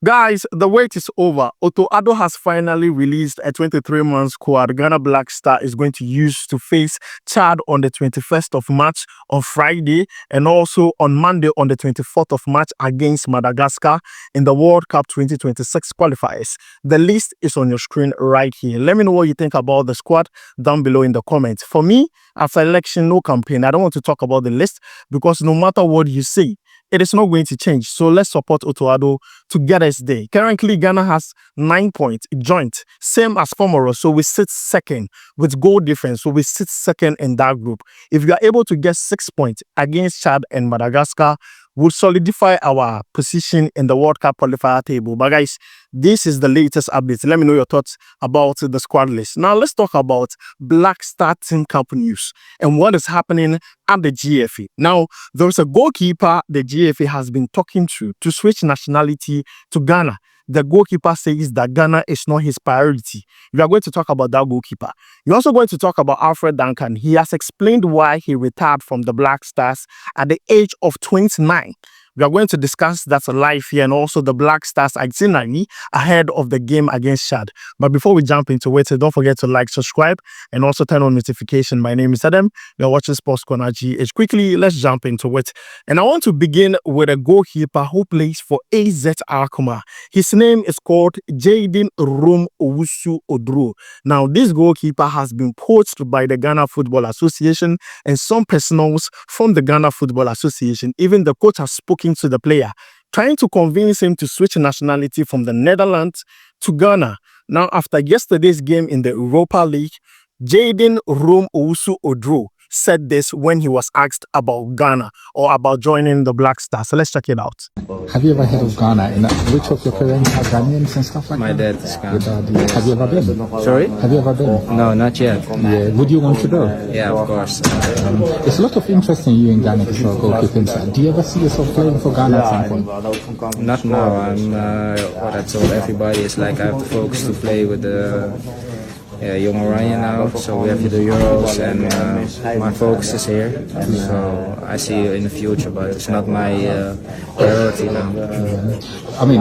Guys, the wait is over. Addo has finally released a 23-man squad Ghana Black Star is going to use to face Chad on the 21st of March on Friday, and also on Monday on the 24th of March against Madagascar in the World Cup 2026 qualifiers. The list is on your screen right here. Let me know what you think about the squad down below in the comments. For me, after election, no campaign, I don't want to talk about the list because no matter what you say, it is not going to change. So let's support Addo to get us there. Currently, Ghana has 9 points joint, same as Comoros. So we sit second with goal difference. So we sit second in that group. If we are able to get 6 points against Chad and Madagascar, we'll solidify our position in the World Cup qualifier table. But guys, this is the latest update. Let me know your thoughts about the squad list. Now let's talk about Black Star Team Cup news and what is happening at the GFA. Now, there's a goalkeeper the GFA has been talking to switch nationality to Ghana. The goalkeeper says that Ghana is not his priority. We are going to talk about that goalkeeper. We're also going to talk about Alfred Duncan. He has explained why he retired from the Black Stars at the age of 29. We are going to discuss that live here and also the Black Stars itinerary ahead of the game against Chad. But before we jump into it, don't forget to like, subscribe, and also turn on notification. My name is Adam. You're watching SportsCornerGH. Quickly, let's jump into it. And I want to begin with a goalkeeper who plays for AZ Alkmaar. His name is called Jaden Rom Owusu Odro. Now, this goalkeeper has been poached by the Ghana Football Association and some personals from the Ghana Football Association. Even the coach has spoken to the player, trying to convince him to switch nationality from the Netherlands to Ghana. Now, after yesterday's game in the Europa League, Jaden Rom Owusu Odro said this when he was asked about Ghana or about joining the Black Stars. So let's check it out. Have you ever heard of Ghana? And which of your parents are Ghanaians and stuff like My that? dad is Ghanaian. Yes. Have you ever been? Sorry? Have you ever been? No, not yet. Yeah. Would you want to go? Yeah, of course. There's a lot of interest in you in Ghana for your goalkeeping side. Do you ever see yourself playing for Ghana at some point? Not now. I'm what I told everybody is like I have to focus to play with the young Orion now. So we have the Euros and my focus is here. So I see you in the future, but it's not my priority now. I mean,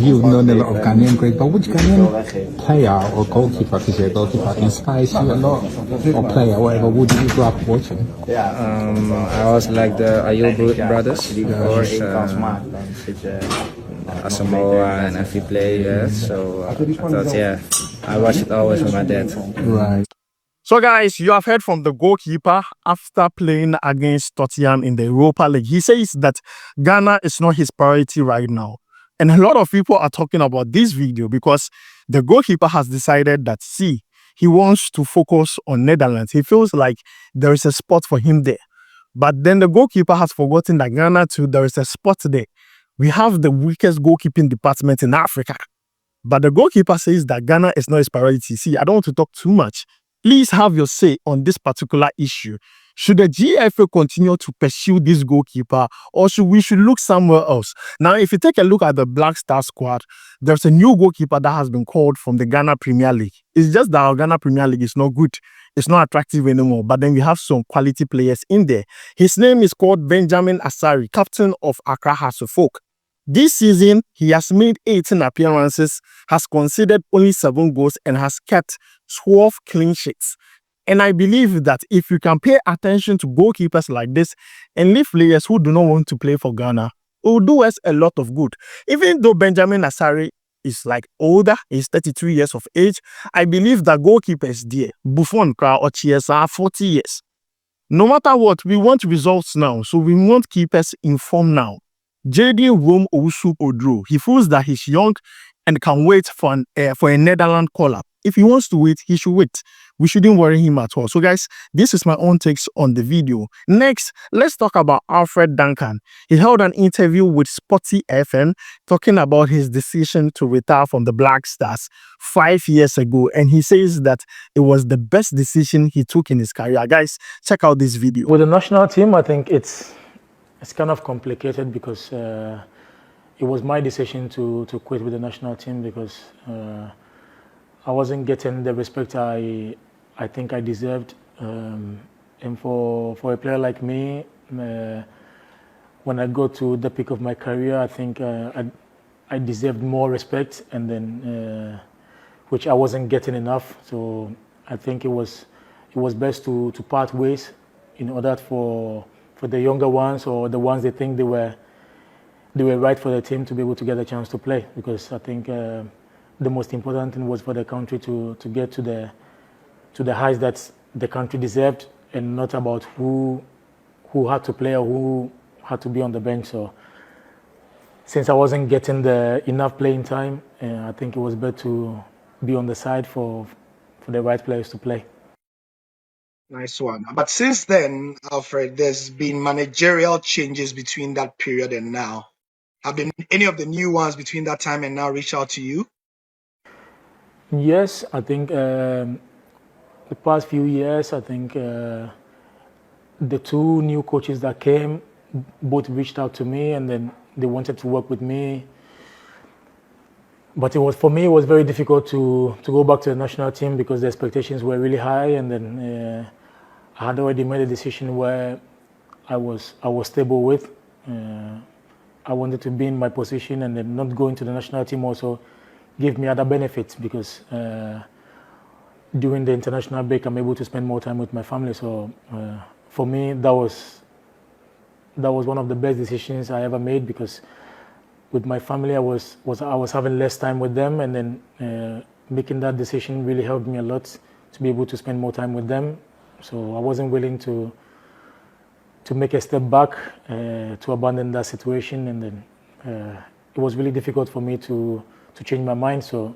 you've known a lot of Ghanaian great, but which Ghanaian player or goalkeeper, because you're a goalkeeper, inspires you a lot, or player, whatever, would you grow up watching? I also like the Ayub brothers, of course. Asamoah and every play, so I thought, I watch it always with my dad. Right. So guys, you have heard from the goalkeeper after playing against Tottenham in the Europa League. He says that Ghana is not his priority right now. And a lot of people are talking about this video because the goalkeeper has decided that, see, he wants to focus on Netherlands. He feels like there is a spot for him there. But then the goalkeeper has forgotten that Ghana too, there is a spot there. We have the weakest goalkeeping department in Africa. But the goalkeeper says that Ghana is not his priority. See, I don't want to talk too much. Please have your say on this particular issue. Should the GFA continue to pursue this goalkeeper, or should we look somewhere else? Now, if you take a look at the Black Star squad, there's a new goalkeeper that has been called from the Ghana Premier League. It's just that our Ghana Premier League is not good. It's not attractive anymore. But then we have some quality players in there. His name is called Benjamin Asare, captain of Accra Folk. This season, he has made 18 appearances, has conceded only 7 goals, and has kept 12 clean sheets. And I believe that if you can pay attention to goalkeepers like this and leave players who do not want to play for Ghana, it will do us a lot of good. Even though Benjamin Asare is like older, he's 33 years of age, I believe that goalkeepers there, Buffon or Chiesa, are 40 years. No matter what, we want results now, so we want keepers informed now. Jaden Rom Owusu Odro, he feels that he's young and can wait for a Netherlands call-up. If he wants to wait, he should wait. We shouldn't worry him at all. So guys, this is my own takes on the video. Next, let's talk about Alfred Duncan. He held an interview with Sporty FM talking about his decision to retire from the Black Stars 5 years ago. And he says that it was the best decision he took in his career. Guys, check out this video. With the national team, I think it's kind of complicated because it was my decision to quit with the national team because I wasn't getting the respect I think I deserved. And for a player like me, when I go to the peak of my career, I think I deserved more respect, and then which I wasn't getting enough. So I think it was best to part ways in order for the younger ones, or the ones they think they were right for the team, to be able to get a chance to play. Because I think the most important thing was for the country to get to the heights that the country deserved, and not about who had to play or who had to be on the bench. So since I wasn't getting enough playing time, I think it was better to be on the side for the right players to play. Nice one. But since then, Alfred, there's been managerial changes between that period and now. Have any of the new ones between that time and now reached out to you? Yes, I think the past few years, I think the two new coaches that came both reached out to me, and then they wanted to work with me. But for me, it was very difficult to go back to the national team, because the expectations were really high, and then I had already made a decision where I was stable with. I wanted to be in my position, and then not going to the national team also give me other benefits, because during the international break, I'm able to spend more time with my family. So for me, that was one of the best decisions I ever made, because with my family, I was having less time with them, and then making that decision really helped me a lot to be able to spend more time with them. So I wasn't willing to make a step back, to abandon that situation, and then it was really difficult for me to change my mind. So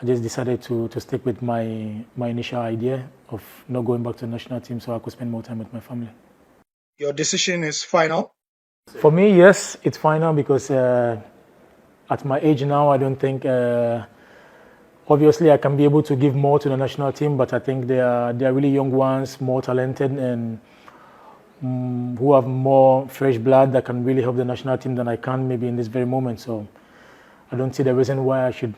I just decided to stick with my initial idea of not going back to the national team, so I could spend more time with my family. Your decision is final? For me, yes, it's final, because at my age now, I don't think. Obviously, I can be able to give more to the national team, but I think they are really young ones, more talented, and who have more fresh blood that can really help the national team than I can maybe in this very moment. So I don't see the reason why I should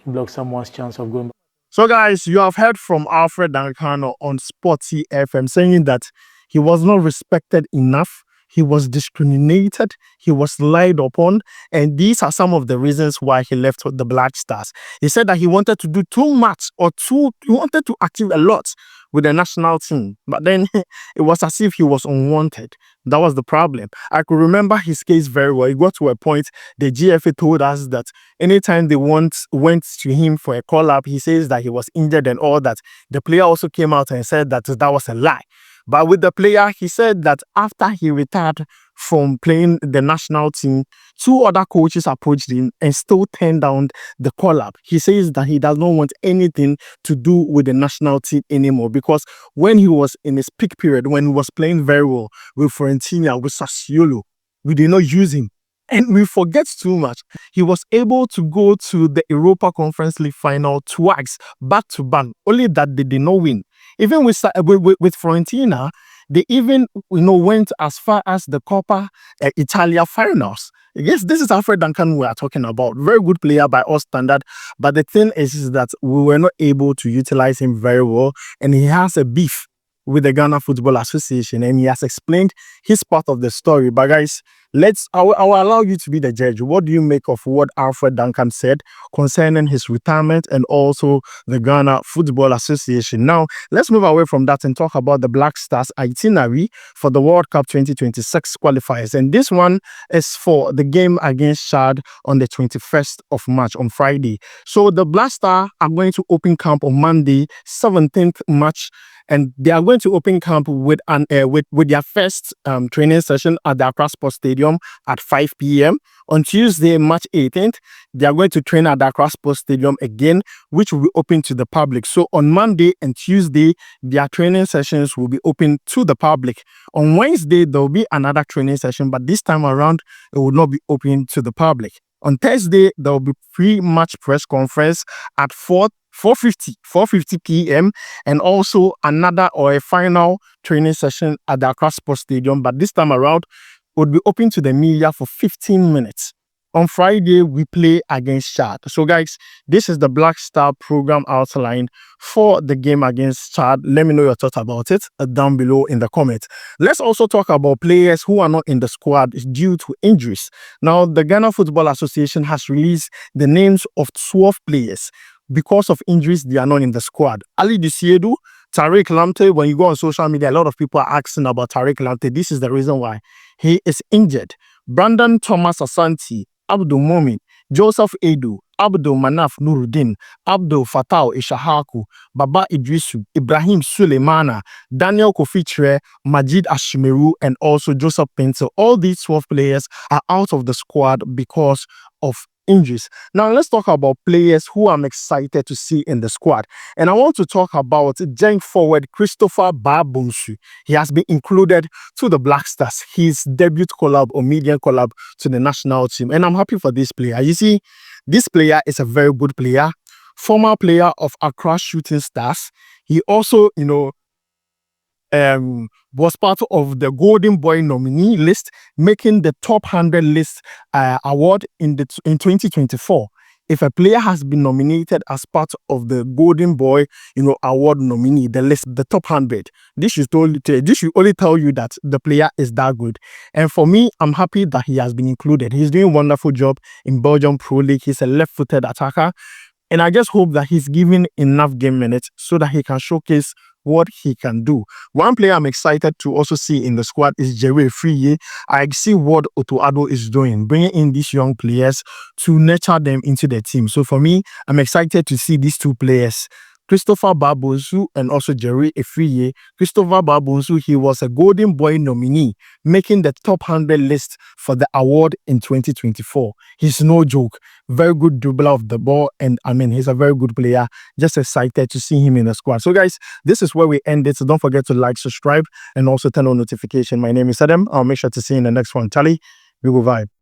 block someone's chance of going back. So guys, you have heard from Alfred Duncan on Sporty FM saying that he was not respected enough. He was discriminated, he was lied upon, and these are some of the reasons why he left the Black Stars. He said that he wanted to do too much, he wanted to achieve a lot with the national team, but then it was as if he was unwanted. That was the problem. I could remember his case very well. It got to a point, the GFA told us that anytime they went to him for a call-up, he says that he was injured and all that. The player also came out and said that that was a lie. But with the player, he said that after he retired from playing the national team, two other coaches approached him and still turned down the call-up. He says that he does not want anything to do with the national team anymore, because when he was in his peak period, when he was playing very well with Fiorentina, with Sassuolo, we did not use him. And we forget too much. He was able to go to the Europa Conference League final twice, back to back. Only that they did not win. Even with Fiorentina, they even went as far as the Coppa Italia finals. Yes, this is Alfred Duncan we are talking about. Very good player by all standard. But the thing is that we were not able to utilize him very well. And he has a beef with the Ghana Football Association, and he has explained his part of the story. But guys, I will allow you to be the judge. What do you make of what Alfred Duncan said concerning his retirement and also the Ghana Football Association? Now, let's move away from that and talk about the Black Stars itinerary for the World Cup 2026 qualifiers. And this one is for the game against Chad on the 21st of March, on Friday. So the Black Stars are going to open camp on Monday, 17th March, and they are going to open camp with their first training session at the Accra Sports Stadium at 5 p.m. On Tuesday, March 18th, they are going to train at the Accra Sports Stadium again, which will be open to the public. So on Monday and Tuesday, their training sessions will be open to the public. On Wednesday, there will be another training session, but this time around, it will not be open to the public. On Thursday, there will be pre-match press conference at 4:50 p.m. and also another or a final training session at the Accra Sports Stadium, but this time around, it would be open to the media for 15 minutes. On Friday, we play against Chad. So, guys, this is the Black Star program outline for the game against Chad. Let me know your thoughts about it down below in the comments. Let's also talk about players who are not in the squad due to injuries. Now, the Ghana Football Association has released the names of 12 players. Because of injuries, they are not in the squad. Ali Dusiedu, Tariq Lamptey. When you go on social media, a lot of people are asking about Tariq Lamptey. This is the reason why he is injured. Brandon Thomas Asante, Abdul Momin, Joseph Edu, Abdul Manaf Nuruddin, Abdul Fatau Ishahaku, Baba Idrisu, Ibrahim Suleimana, Daniel Kofitre, Majid Ashimeru, and also Joseph Pinto. All these 12 players are out of the squad because of injuries. Now, let's talk about players who I'm excited to see in the squad. And I want to talk about Genk forward Christopher Baah Bonsu. He has been included to the Black Stars, his debut collab or median collab to the national team. And I'm happy for this player. You see, this player is a very good player, former player of Accra Shooting Stars. He also, was part of the Golden Boy nominee list, making the top 100 list award in 2024. If a player has been nominated as part of the Golden Boy, award nominee, the list, the top 100, this should only tell you that the player is that good. And for me, I'm happy that he has been included. He's doing a wonderful job in Belgium Pro League. He's a left-footed attacker. And I just hope that he's given enough game minutes so that he can showcase what he can do. One player I'm excited to also see in the squad is Jerry Friye. I see what Addo is doing, bringing in these young players to nurture them into the team. So for me, I'm excited to see these two players, Christopher Baah Bonsu and also Jerry Efriye. Christopher Baah Bonsu, he was a Golden Boy nominee, making the top 100 list for the award in 2024. He's no joke. Very good dribbler of the ball, and he's a very good player. Just excited to see him in the squad. So, guys, this is where we end it. So don't forget to like, subscribe, and also turn on notification. My name is Adam. I'll make sure to see you in the next one. Charlie, we go vibe.